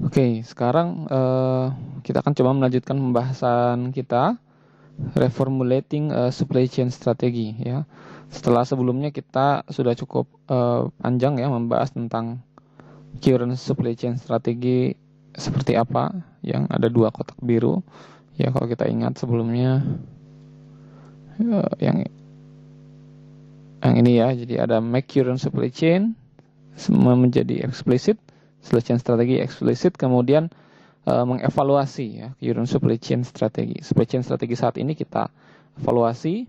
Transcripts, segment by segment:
Oke, sekarang kita akan coba melanjutkan pembahasan kita reformulating supply chain strategi ya. Setelah sebelumnya kita sudah cukup panjang ya membahas tentang current supply chain strategi seperti apa, yang ada dua kotak biru ya kalau kita ingat sebelumnya, yang ini ya. Jadi ada make current supply chain semua menjadi eksplisit, supply chain strategi eksplisit, kemudian mengevaluasi ya current supply chain strategi. Supply chain strategi saat ini kita evaluasi.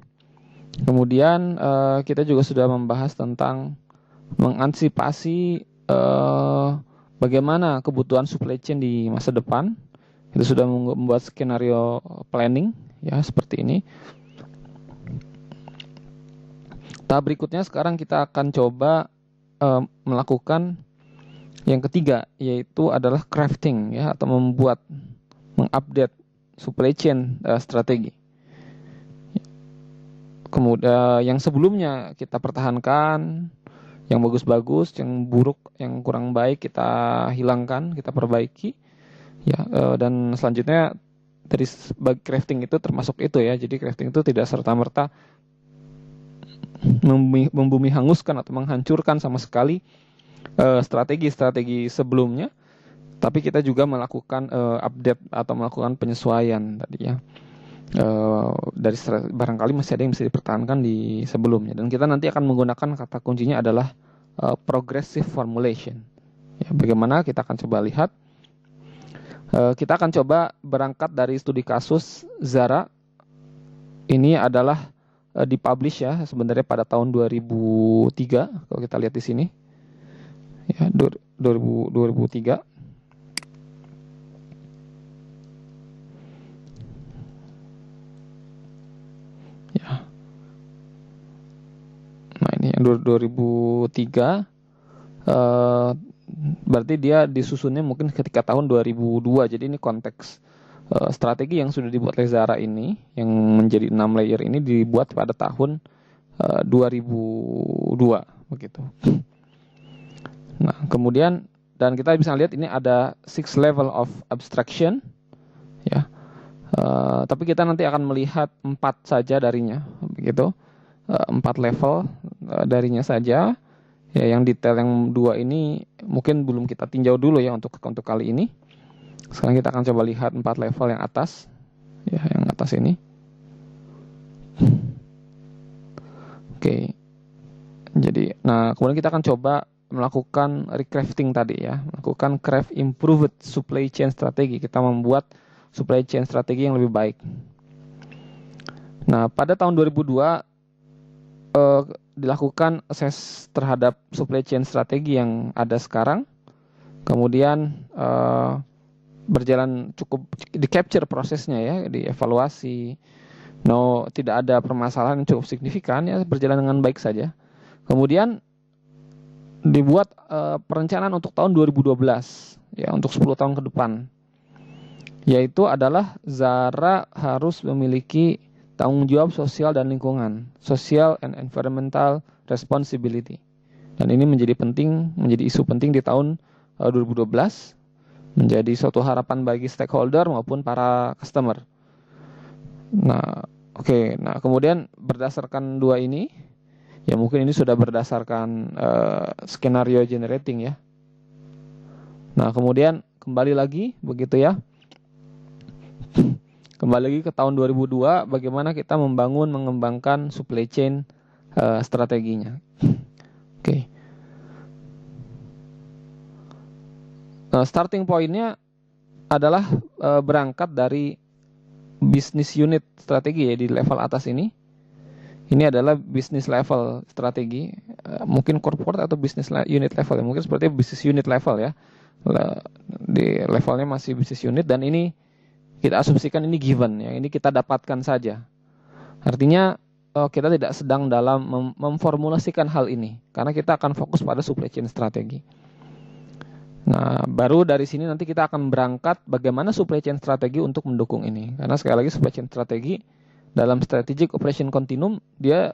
Kemudian kita juga sudah membahas tentang mengantisipasi bagaimana kebutuhan supply chain di masa depan. Kita sudah membuat skenario planning ya seperti ini. Tahap berikutnya sekarang kita akan coba melakukan yang ketiga, yaitu adalah crafting ya, atau mengupdate supply chain strategi. Kemudian yang sebelumnya kita pertahankan, yang bagus-bagus, yang buruk, yang kurang baik kita hilangkan, kita perbaiki ya. Dan selanjutnya dari crafting itu termasuk itu ya. Jadi crafting itu tidak serta-merta membumi hanguskan atau menghancurkan sama sekali strategi-strategi sebelumnya, tapi kita juga melakukan update atau melakukan penyesuaian tadi ya. Dari barangkali masih ada yang bisa dipertahankan di sebelumnya, dan kita nanti akan menggunakan kata kuncinya adalah progressive formulation ya. Bagaimana kita akan coba lihat, kita akan coba berangkat dari studi kasus Zara. Ini adalah dipublish ya sebenarnya pada tahun 2003 kalau kita lihat di sini ya, 2003. Ya. Nah, ini yang 2003, berarti dia disusunnya mungkin ketika tahun 2002. Jadi ini konteks strategi yang sudah dibuat oleh Zara ini, yang menjadi 6 layer ini dibuat pada tahun 2002 begitu. Nah, kemudian dan kita bisa lihat ini ada 6 level of abstraction ya. Tapi kita nanti akan melihat 4 saja darinya begitu. 4 level darinya saja. Ya, yang detail yang 2 ini mungkin belum kita tinjau dulu ya untuk kali ini. Sekarang kita akan coba lihat 4 level yang atas. Ya, yang atas ini. Oke. Jadi, nah kemudian kita akan coba melakukan recrafting tadi ya, melakukan craft improved supply chain strategi. Kita membuat supply chain strategi yang lebih baik. Nah, pada tahun 2002 dilakukan assess terhadap supply chain strategi yang ada sekarang. Kemudian berjalan cukup di capture prosesnya ya, dievaluasi. Tidak ada permasalahan yang cukup signifikan ya, berjalan dengan baik saja. Kemudian dibuat perencanaan untuk tahun 2012 ya, untuk 10 tahun ke depan. Yaitu adalah Zara harus memiliki tanggung jawab sosial dan lingkungan, social and environmental responsibility. Dan ini menjadi isu penting di tahun 2012, menjadi suatu harapan bagi stakeholder maupun para customer. Nah, oke. Nah, kemudian berdasarkan 2 ini, ya mungkin ini sudah berdasarkan skenario generating ya. Nah, kemudian kembali lagi begitu ya. Kembali lagi ke tahun 2002, bagaimana kita mengembangkan supply chain strateginya. Oke. Starting point-nya adalah berangkat dari business unit strategi ya, di level atas ini. Ini adalah business level strategi, mungkin corporate atau business unit level ya, mungkin seperti business unit level ya. Di levelnya masih business unit, dan ini kita asumsikan ini given ya, ini kita dapatkan saja. Artinya kita tidak sedang dalam memformulasikan hal ini, karena kita akan fokus pada supply chain strategi. Nah, baru dari sini nanti kita akan berangkat bagaimana supply chain strategi untuk mendukung ini. Karena sekali lagi supply chain strategi dalam strategic operation continuum, dia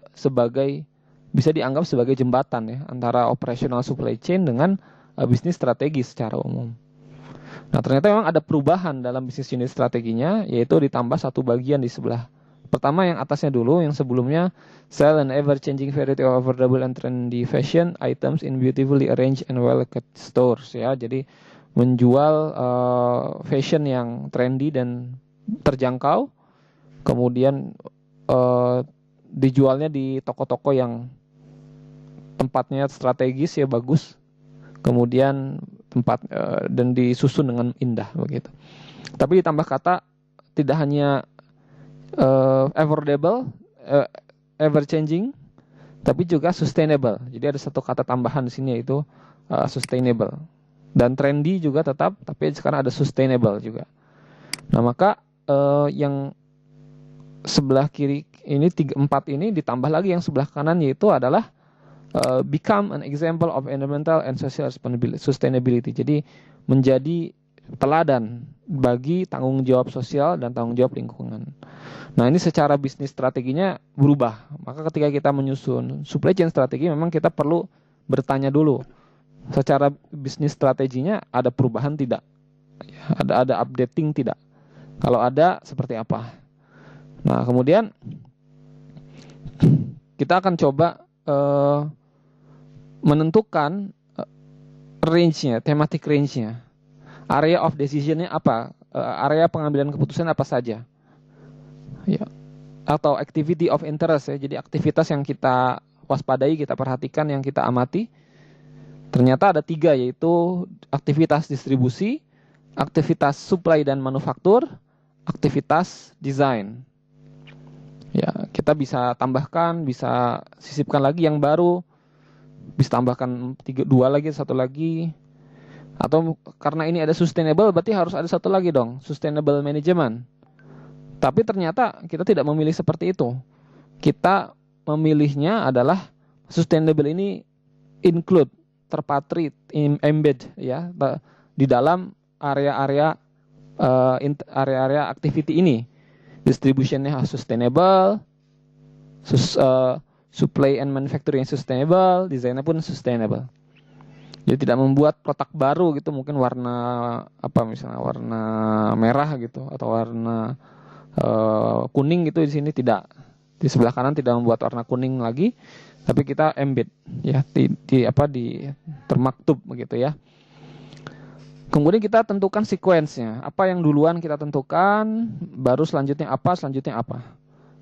bisa dianggap sebagai jembatan ya, antara operational supply chain dengan bisnis strategi secara umum. Nah, ternyata memang ada perubahan dalam bisnis unit strateginya, yaitu ditambah satu bagian di sebelah. Pertama yang atasnya dulu, yang sebelumnya sell an ever-changing variety of affordable and trendy fashion items in beautifully arranged and well-kept stores, ya. Jadi menjual fashion yang trendy dan terjangkau, kemudian dijualnya di toko-toko yang tempatnya strategis ya, bagus, kemudian tempat dan disusun dengan indah begitu. Tapi ditambah kata tidak hanya affordable, ever changing, tapi juga sustainable. Jadi ada satu kata tambahan di sini, yaitu sustainable. Dan trendy juga tetap, tapi sekarang ada sustainable juga. Nah, maka yang sebelah kiri ini 4 ini ditambah lagi yang sebelah kanan, yaitu adalah become an example of environmental and social sustainability. Jadi menjadi teladan bagi tanggung jawab sosial dan tanggung jawab lingkungan. Nah, ini secara bisnis strateginya berubah. Maka ketika kita menyusun supply chain strategi, memang kita perlu bertanya dulu, secara bisnis strateginya ada perubahan tidak? Ada updating tidak? Kalau ada, seperti apa? Nah, kemudian kita akan coba menentukan range-nya, thematic range-nya. Area of decision-nya apa? Area pengambilan keputusan apa saja? Ya. Atau activity of interest ya. Jadi aktivitas yang kita waspadai, kita perhatikan, yang kita amati. Ternyata ada 3, yaitu aktivitas distribusi, aktivitas supply dan manufaktur, aktivitas desain. Ya, kita bisa tambahkan, bisa sisipkan lagi yang baru, bisa tambahkan 2 lagi, 1 lagi. Atau karena ini ada sustainable, berarti harus ada 1 lagi dong, sustainable management. Tapi ternyata kita tidak memilih seperti itu. Kita memilihnya adalah sustainable ini include, terpatri, embed ya di dalam area-area activity ini. Distributionnya sustainable, supply and manufacturing sustainable, desainnya pun sustainable. Jadi tidak membuat kotak baru gitu, mungkin warna apa, misalnya warna merah gitu, atau warna kuning gitu di sini tidak. Di sebelah kanan tidak membuat warna kuning lagi, tapi kita embed ya di termaktub begitu ya. Kemudian kita tentukan sequence-nya. Apa yang duluan kita tentukan, baru selanjutnya apa.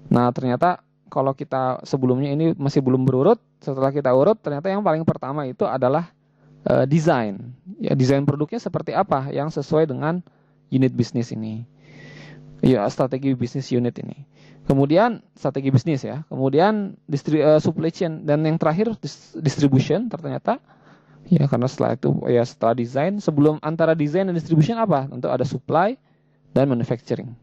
Nah, ternyata kalau kita sebelumnya ini masih belum berurut, setelah kita urut, ternyata yang paling pertama itu adalah desain. Ya, desain produknya seperti apa yang sesuai dengan unit bisnis ini. Ya, strategi bisnis unit ini. Kemudian strategi bisnis ya. Kemudian supply chain, dan yang terakhir distribution ternyata. Ya, karena setelah itu ya, setelah desain, sebelum antara desain dan distribution apa? Tentu ada supply dan manufacturing.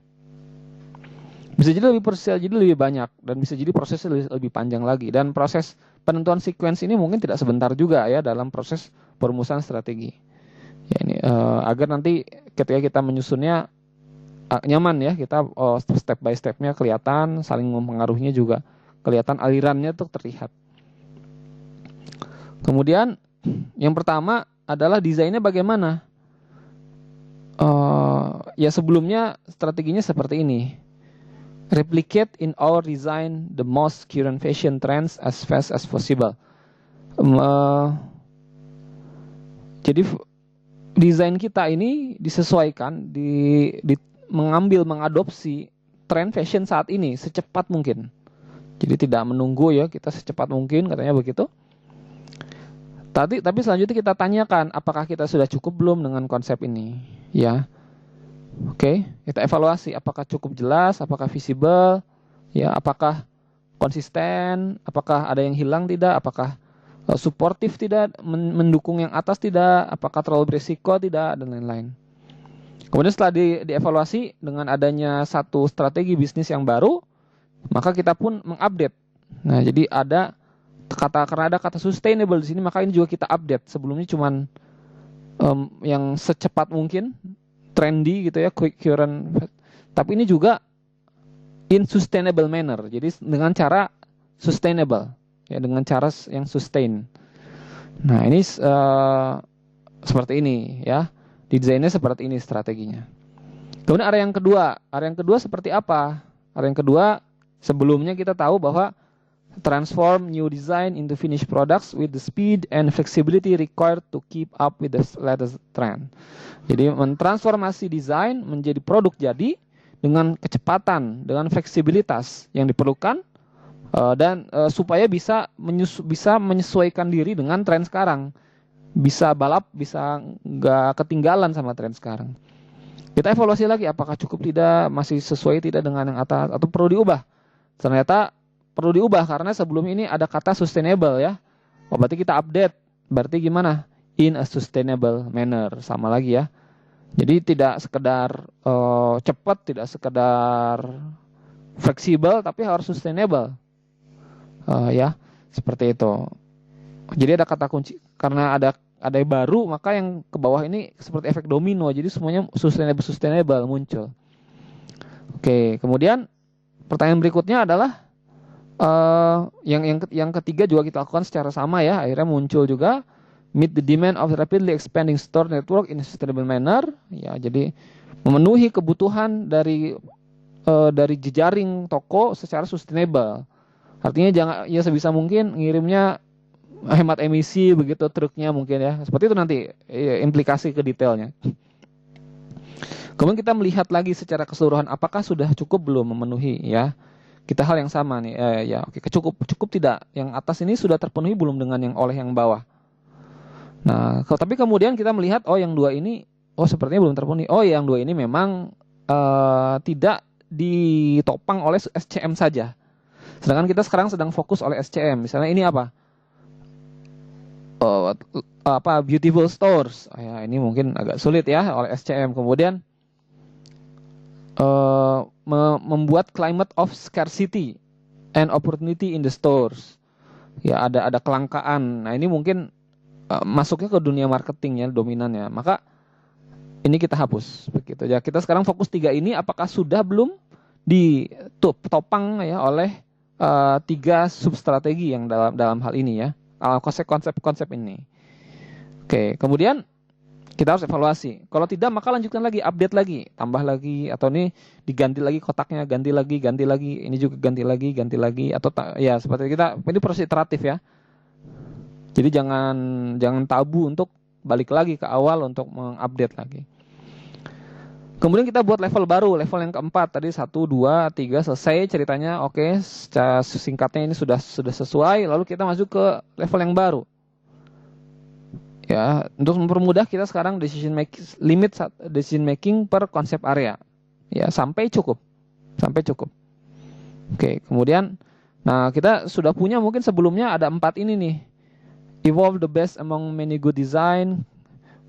Bisa jadi lebih banyak, dan bisa jadi prosesnya lebih panjang lagi. Dan proses penentuan sequence ini mungkin tidak sebentar juga ya dalam proses perumusan strategi. Ya, ini agar nanti ketika kita menyusunnya nyaman ya, kita step by stepnya kelihatan, saling mempengaruhinya juga kelihatan, alirannya tuh terlihat. Kemudian yang pertama adalah desainnya bagaimana. Ya, sebelumnya strateginya seperti ini. Replicate in our design the most current fashion trends as fast as possible. Jadi desain kita ini disesuaikan, mengadopsi tren fashion saat ini secepat mungkin. Jadi tidak menunggu ya, kita secepat mungkin, katanya begitu. Tapi selanjutnya kita tanyakan, apakah kita sudah cukup belum dengan konsep ini, ya. Oke, kita evaluasi apakah cukup jelas, apakah visible, ya, apakah konsisten, apakah ada yang hilang tidak, apakah suportif tidak, mendukung yang atas tidak, apakah terlalu berisiko tidak, dan lain-lain. Kemudian setelah dievaluasi dengan adanya satu strategi bisnis yang baru, maka kita pun mengupdate. Nah, jadi karena ada kata sustainable di sini, maka ini juga kita update. Sebelumnya cuman yang secepat mungkin, trendy gitu ya, quick current. Tapi ini juga in sustainable manner. Jadi dengan cara sustainable, ya, dengan cara yang sustain. Nah, ini seperti ini ya. Desainnya seperti ini strateginya. Kemudian area yang kedua. Area yang kedua seperti apa? Area yang kedua, sebelumnya kita tahu bahwa transform new design into finished products with the speed and flexibility required to keep up with the latest trend. Jadi mentransformasi desain menjadi produk jadi dengan kecepatan, dengan fleksibilitas yang diperlukan dan supaya bisa menyesuaikan diri dengan tren sekarang. Bisa balap, bisa nggak ketinggalan sama tren sekarang. Kita evaluasi lagi apakah cukup tidak, masih sesuai tidak dengan yang atas atau perlu diubah. Ternyata perlu diubah karena sebelum ini ada kata sustainable ya. Oh, berarti kita update. Berarti gimana? In a sustainable manner. Sama lagi ya. Jadi tidak sekedar cepat, tidak sekedar fleksibel, tapi harus sustainable. Ya, seperti itu. Jadi ada kata kunci. Karena ada yang baru, maka yang ke bawah ini seperti efek domino. Jadi semuanya sustainable muncul. Oke, kemudian pertanyaan berikutnya adalah yang ketiga juga kita lakukan secara sama ya. Akhirnya muncul juga meet the demand of the rapidly expanding store network in a sustainable manner. Ya, jadi memenuhi kebutuhan dari jejaring toko secara sustainable. Artinya jangan ya sebisa mungkin ngirimnya hemat emisi begitu truknya mungkin ya. Seperti itu nanti implikasi ke detailnya. Kemudian kita melihat lagi secara keseluruhan apakah sudah cukup belum memenuhi ya. Kita hal yang sama nih ya oke cukup tidak. Yang atas ini sudah terpenuhi belum dengan yang oleh yang bawah. Nah, tapi kemudian kita melihat yang dua ini sepertinya belum terpenuhi. Yang dua ini memang tidak ditopang oleh SCM saja. Sedangkan kita sekarang sedang fokus oleh SCM. Misalnya ini apa? Beautiful stores. Ya, ini mungkin agak sulit ya oleh SCM. Kemudian membuat climate of scarcity and opportunity in the stores. Ya, ada kelangkaan. Nah, ini mungkin masuknya ke dunia marketing ya dominannya. Maka ini kita hapus begitu ya. Kita sekarang fokus 3 ini apakah sudah belum ditopang ya oleh 3 substrategi yang dalam hal ini ya. Konsep ini. Oke, kemudian kita harus evaluasi. Kalau tidak maka lanjutkan lagi, update lagi, tambah lagi atau ini diganti lagi kotaknya, ganti lagi, ini juga ganti lagi atau ya seperti kita ini proses iteratif ya. Jadi jangan tabu untuk balik lagi ke awal untuk mengupdate lagi. Kemudian kita buat level baru, level yang keempat tadi 1, 2, 3 selesai ceritanya. Oke, secara singkatnya ini sudah sesuai. Lalu kita masuk ke level yang baru. Ya, untuk mempermudah kita sekarang limit decision making per konsep area. Ya, sampai cukup. Oke, kemudian kita sudah punya mungkin sebelumnya ada 4 ini nih. Evolve the best among many good design,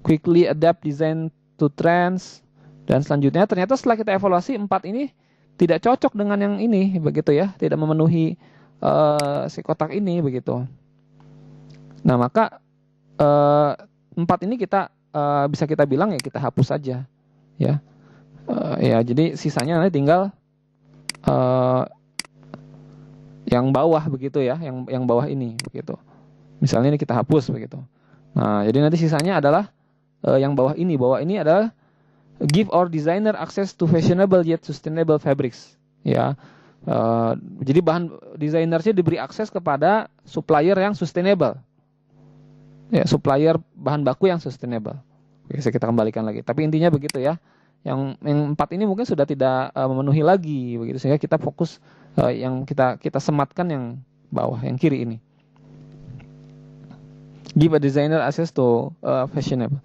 quickly adapt design to trends, dan selanjutnya ternyata setelah kita evaluasi 4 ini tidak cocok dengan yang ini begitu ya, tidak memenuhi si kotak ini begitu. Nah, maka 4 ini kita bisa kita bilang ya kita hapus saja ya. Ya, jadi sisanya nanti tinggal yang bawah begitu ya, yang bawah ini begitu. Misalnya ini kita hapus begitu. Nah, jadi nanti sisanya adalah yang bawah ini. Bawah ini adalah give our designer access to fashionable yet sustainable fabrics. Ya, jadi bahan desainernya diberi akses kepada supplier yang sustainable. Ya, supplier bahan baku yang sustainable. Oke, kita kembalikan lagi. Tapi intinya begitu ya. Yang 4 ini mungkin sudah tidak memenuhi lagi begitu, sehingga kita fokus yang kita sematkan yang bawah, yang kiri ini. Give a designer access to fashionable.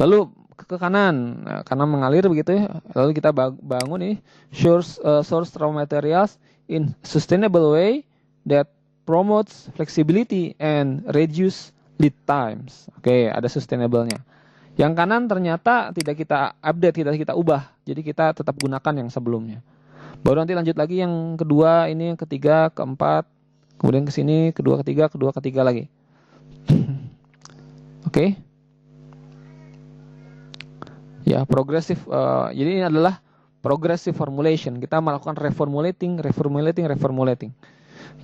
Lalu ke kanan, kanan mengalir begitu ya. Lalu kita bangun ini source raw materials in sustainable way that promotes flexibility and reduce lead times. Oke, ada sustainable-nya. Yang kanan ternyata tidak kita update, tidak kita ubah. Jadi kita tetap gunakan yang sebelumnya. Baru nanti lanjut lagi yang kedua, ini yang ketiga, keempat, kemudian ke sini kedua, ketiga lagi. Oke. Ya, progressive. Jadi ini adalah progressive formulation. Kita melakukan reformulating.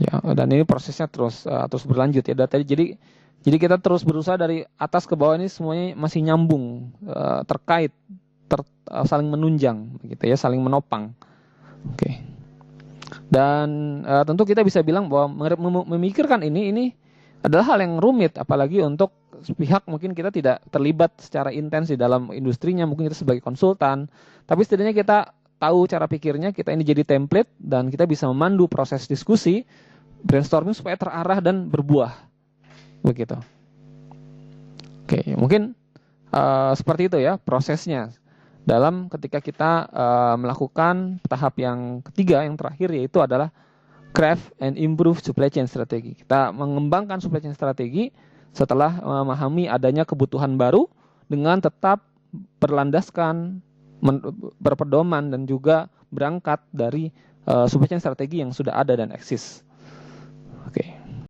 Ya, dan ini prosesnya terus berlanjut ya. Jadi Jadi kita terus berusaha dari atas ke bawah ini semuanya masih nyambung, terkait, saling menunjang, gitu ya, saling menopang. Oke. Dan tentu kita bisa bilang bahwa memikirkan ini adalah hal yang rumit, apalagi untuk pihak mungkin kita tidak terlibat secara intens di dalam industrinya, mungkin kita sebagai konsultan, tapi setidaknya kita tahu cara pikirnya, kita ini jadi template dan kita bisa memandu proses diskusi, brainstorming supaya terarah dan berbuah. Begitu. Oke, mungkin seperti itu ya prosesnya. Dalam ketika kita melakukan tahap yang ketiga, yang terakhir, yaitu adalah craft and improve supply chain strategi. Kita mengembangkan supply chain strategi setelah memahami adanya kebutuhan baru dengan tetap berlandaskan, berpedoman dan juga berangkat dari supply chain strategi yang sudah ada dan eksis.